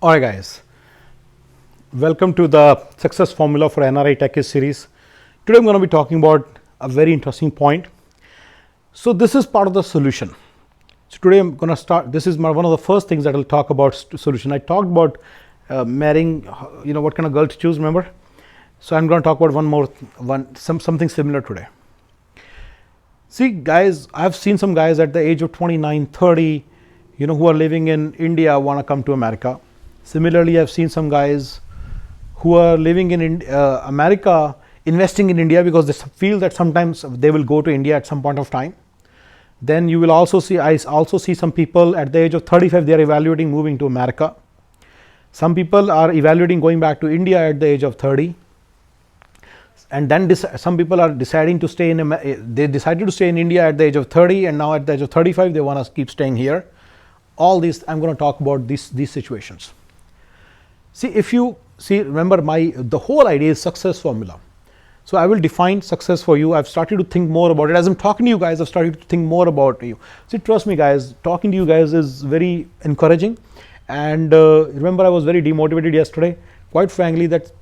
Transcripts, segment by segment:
Alright guys, welcome to the success formula for NRI Tech series. Today I'm going to be talking about a very interesting point. So this is part of the solution. So today I'm going to start, this is one of the first things that I'll talk about solution. I talked about marrying, what kind of girl to choose, remember? So I'm going to talk about something similar today. See guys, I've seen some guys at the age of 29, 30, who are living in India want to come to America. Similarly, I've seen some guys who are living in America, investing in India because they feel that sometimes they will go to India at some point of time. Then you will also see, I also see some people at the age of 35, they are evaluating moving to America. Some people are evaluating going back to India at the age of 30. And then some people are deciding to stay in, they decided to stay in India at the age of 30, and now at the age of 35, they want to keep staying here. All these, I'm going to talk about these situations. See, if you see, remember the whole idea is success formula. So I will define success for you. I've started to think more about it. As I'm talking to you guys, I've started to think more about you. See, trust me guys, talking to you guys is very encouraging. And remember, I was very demotivated yesterday. Quite frankly, that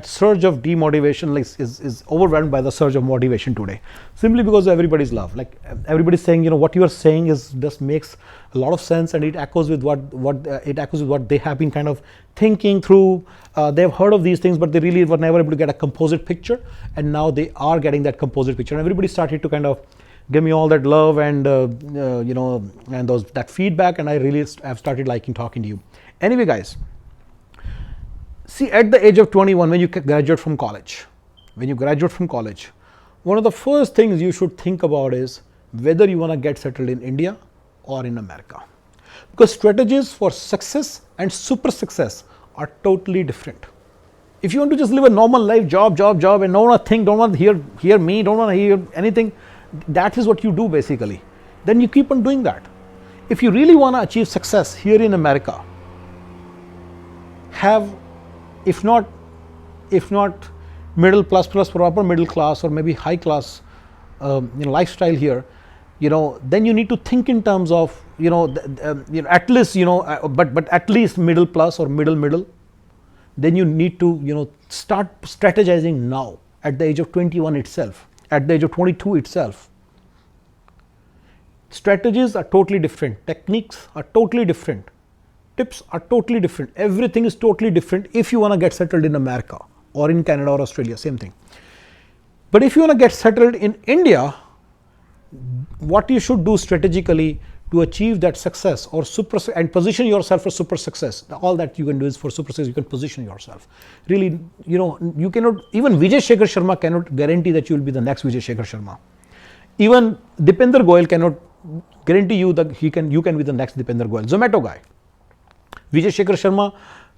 surge of demotivation is overwhelmed by the surge of motivation today, simply because of everybody's love. Like everybody's saying, what you are saying just makes a lot of sense, and it echoes with what they have been kind of thinking through. They've heard of these things, but they really were never able to get a composite picture, and now they are getting that composite picture. And everybody started to kind of give me all that love and that feedback, and I really have started liking talking to you. Anyway, guys. See, at the age of 21, when you graduate from college, one of the first things you should think about is whether you want to get settled in India or in America. Because strategies for success and super success are totally different. If you want to just live a normal life, job, and don't want to think, don't want to hear me, don't want to hear anything, that is what you do basically. Then you keep on doing that. If you really want to achieve success here in America, if not middle plus proper middle class or maybe high class lifestyle here, then you need to think in terms of at least but at least middle plus or middle. Then you need to start strategizing now at the age of 21 itself, at the age of 22 itself. Strategies are totally different, techniques are totally different. Tips are totally different. Everything is totally different if you want to get settled in America or in Canada or Australia, same thing. But if you want to get settled in India, what you should do strategically to achieve that success or and position yourself for super success, all that you can do is for super success, you can position yourself. Really, you cannot, even Vijay Shekhar Sharma cannot guarantee that you will be the next Vijay Shekhar Sharma. Even Dipender Goyal cannot guarantee you that you can be the next Dipender Goyal. Zomato guy. Vijay Shekhar Sharma,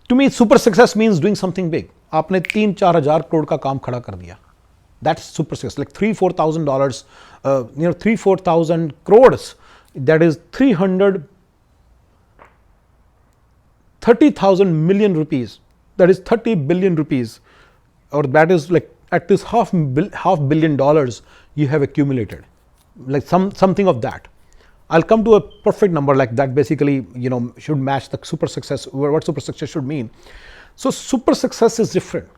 to me, super success means doing something big. आपने 3-4 हजार करोड़ का काम खड़ा कर दिया. That's super success. Like $3,000-4,000, 3,000-4,000 crores. That is 330,000 million rupees. That is 30 billion rupees, or that is like at least half billion dollars you have accumulated. Like something of that. I'll come to a perfect number like that, basically, should match the super success, what super success should mean. So super success is different.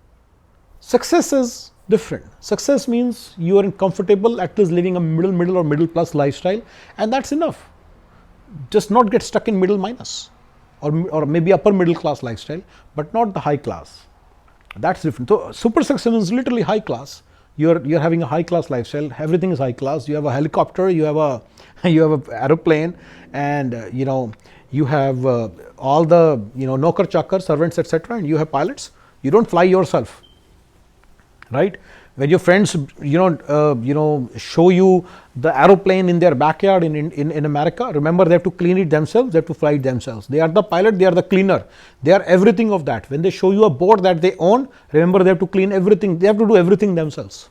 Success is different. Success means you are comfortable at least living a middle or middle plus lifestyle, and that's enough. Just not get stuck in middle minus or maybe upper middle class lifestyle, but not the high class. That's different. So super success is literally high class. You're having a high class lifestyle. Everything is high class. You have a helicopter. You have a aeroplane, and you have all the nokar chakar servants, etc. And you have pilots. You don't fly yourself, right? When your friends show you the aeroplane in their backyard in America, remember they have to clean it themselves. They have to fly it themselves. They are the pilot. They are the cleaner. They are everything of that. When they show you a boat that they own, remember they have to clean everything. They have to do everything themselves.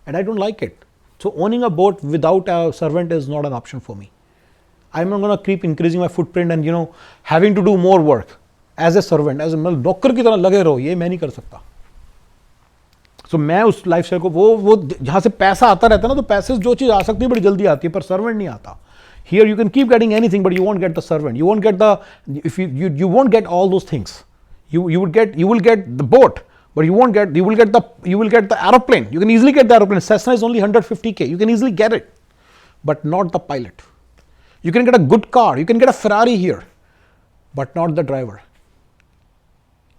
And I don't like it. So owning a boat without a servant is not an option for me. I'm not going to keep increasing my footprint and having to do more work as a servant, as a नौकर की तरह लगे रहो, ये मैं नहीं कर सकता. सो मैं उस लाइफस्टाइल को वो जहाँ से पैसा आता रहता है ना, तो पैसे से जो चीज़ आ सकती है बड़ी जल्दी आती है, पर सर्वेंट नहीं आता. Here you can keep getting anything, but you won't get the servant. You won't get the, if you won't get all those things. You will get the boat, but you will get the aeroplane. You can easily get the aeroplane. Cessna is only 150K. You can easily get it, but not the pilot. You can get a good car. You can get a Ferrari here, but not the driver.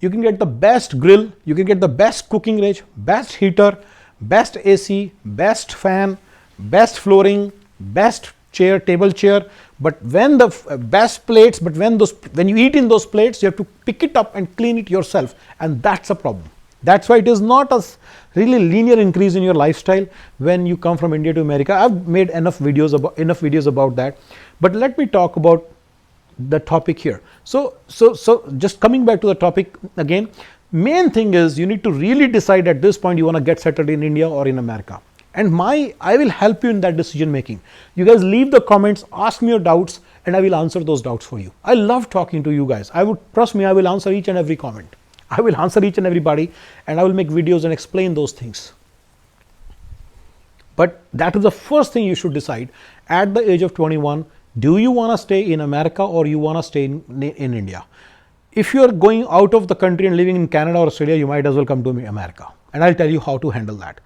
You can get the best grill. You can get the best cooking range, best heater, best AC, best fan, best flooring, best chair, table chair, but when the best plates, but when you eat in those plates, you have to pick it up and clean it yourself, and that's a problem. That's why it is not a really linear increase in your lifestyle when you come from India to America. I've made enough videos about that, but let me talk about the topic here. So just coming back to the topic again, main thing is you need to really decide at this point you want to get settled in India or in America. And I will help you in that decision making. You guys leave the comments, ask me your doubts, and I will answer those doubts for you. I love talking to you guys. Trust me, I will answer each and every comment. I will answer each and everybody, and I will make videos and explain those things. But that is the first thing you should decide at the age of 21. Do you want to stay in America or you want to stay in India? If you are going out of the country and living in Canada or Australia, you might as well come to America, and I'll tell you how to handle that.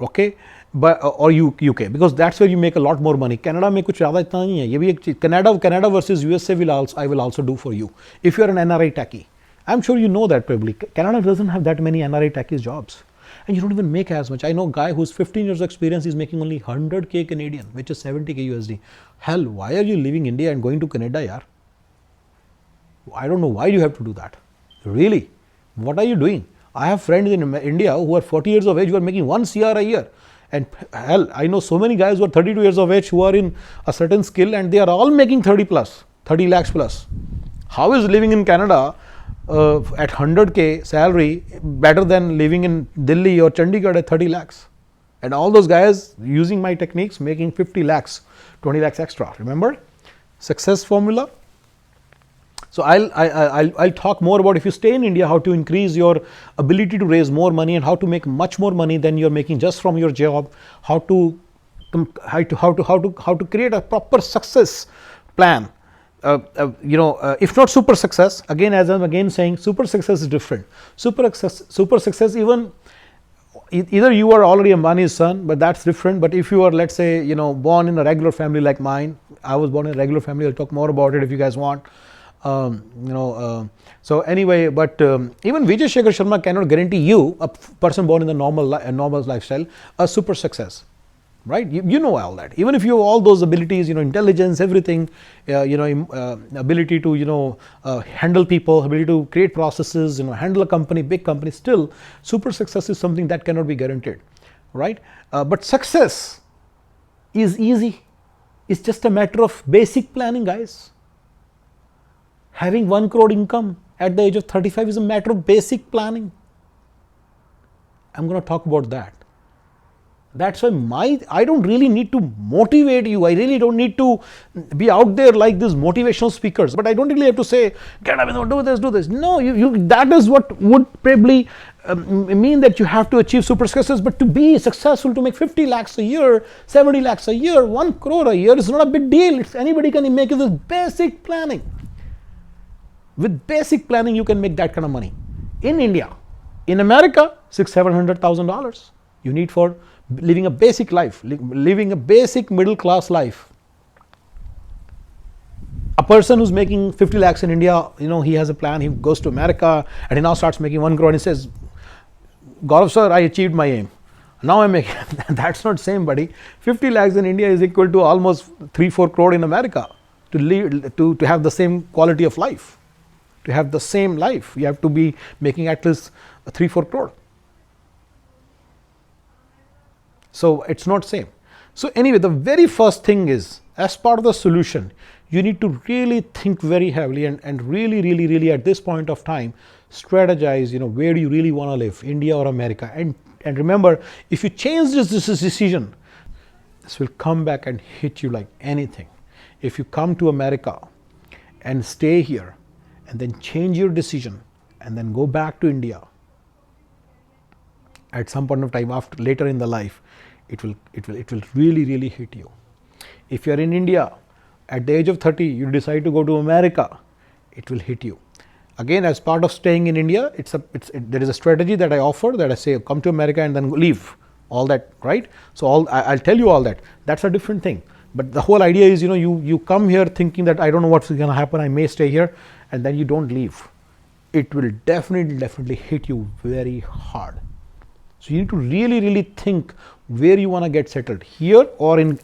Okay, but or UK, because that's where you make a lot more money. Canada में कुछ ज़्यादा इतना नहीं है. ये भी एक चीज़, Canada versus USA I will also do for you if you are an NRI techie. I'm sure you know that probably. Canada doesn't have that many NRI techies jobs, and you don't even make as much. I know a guy who's 15 years experience is making only 100K Canadian, which is 70K USD. Hell, why are you leaving India and going to Canada, yaar? I don't know why you have to do that. Really, what are you doing? I have friends in India who are 40 years of age who are making 1 CR a year. And hell, I know so many guys who are 32 years of age who are in a certain skill and they are all making 30 lakhs plus. How is living in Canada at 100K salary better than living in Delhi or Chandigarh at 30 lakhs? And all those guys using my techniques making 50 lakhs, 20 lakhs extra. Remember? Success formula. So I'll talk more about if you stay in India, how to increase your ability to raise more money and how to make much more money than you're making just from your job. How to create a proper success plan. If not super success, again as I'm again saying, super success is different. Super success even either you are already Ambani's son, but that's different. But if you are, let's say, born in a regular family like mine, I was born in a regular family. I'll talk more about it if you guys want. So anyway, but even Vijay Shekhar Sharma cannot guarantee you, a person born in the normal lifestyle, a super success, right? You know all that. Even if you have all those abilities, intelligence, everything, ability to handle people, ability to create processes, handle a company, big company, still super success is something that cannot be guaranteed, right? But success is easy. It's just a matter of basic planning, guys. Having 1 crore income at the age of 35 is a matter of basic planning. I'm going to talk about that. That's why I don't really need to motivate you. I really don't need to be out there like these motivational speakers. But I don't really have to say, get up and do this. No, that is what would probably mean that you have to achieve super success. But to be successful, to make 50 lakhs a year, 70 lakhs a year, 1 crore a year is not a big deal. Anybody can make it with basic planning. With basic planning, you can make that kind of money. In India, in America, $600,000-$700,000 you need for living a basic life, living a basic middle class life. A person who's making 50 lakhs in India, he has a plan, he goes to America and he now starts making 1 crore and he says, Gaurav sir, I achieved my aim. Now I'm making, that's not same, buddy. 50 lakhs in India is equal to almost 3-4 crore in America to have the same quality of life. To have the same life, you have to be making at least 3-4 crore. So it's not same. So anyway, the very first thing is, as part of the solution, you need to really think very heavily and really at this point of time, strategize, where do you really want to live, India or America? And remember, if you change this decision, this will come back and hit you like anything. If you come to America and stay here, and then change your decision and then go back to India at some point of time later in the life, it will really hit you. If you are in India At the age of 30, you decide to go to America, it will hit you. Again, as part of staying in India, there is a strategy that I offer, that I say come to America and then leave, all that, right? So I'll tell you all that. That's a different thing. But the whole idea is, you come here thinking that I don't know what's going to happen, I may stay here, and then you don't leave. It will definitely hit you very hard. So you need to really think where you want to get settled, here or in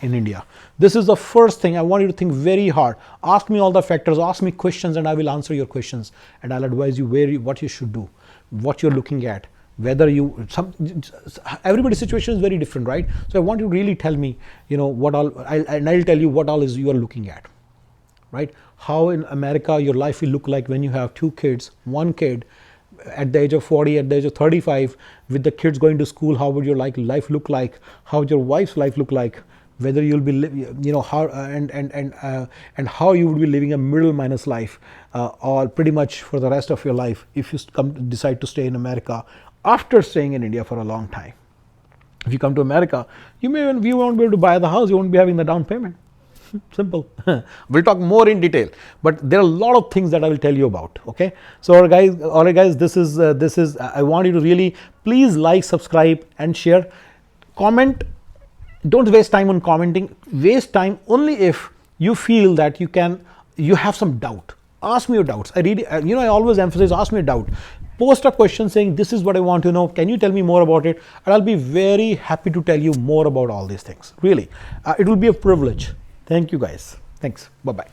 India. This is the first thing I want you to think very hard. Ask me all the factors, ask me questions, and I will answer your questions, and I'll advise you what you should do, what you're looking at, whether everybody's situation is very different, right? So I want you to really tell me, what all, and I'll tell you what all is you are looking at, right? How in America your life will look like when you have 2 kids, 1 kid, at the age of 40, at the age of 35, with the kids going to school. How would your life look like? How would your wife's life look like? Whether you'll be, how and how you would be living a middle minus life, or pretty much for the rest of your life, if you decide to stay in America after staying in India for a long time. If you come to America, you won't be able to buy the house. You won't be having the down payment. Simple. We'll talk more in detail, but there are a lot of things that I will tell you about. Okay, so all right guys, this is I want you to really please like, subscribe, and share. Comment. Don't waste time on commenting. Waste time only if you feel that you have some doubt. Ask me your doubts. I always emphasize, ask me a doubt. Post a question saying, this is what I want to know. Can you tell me more about it? And I'll be very happy to tell you more about all these things. Really, it will be a privilege. Thank you guys. Thanks. Bye-bye.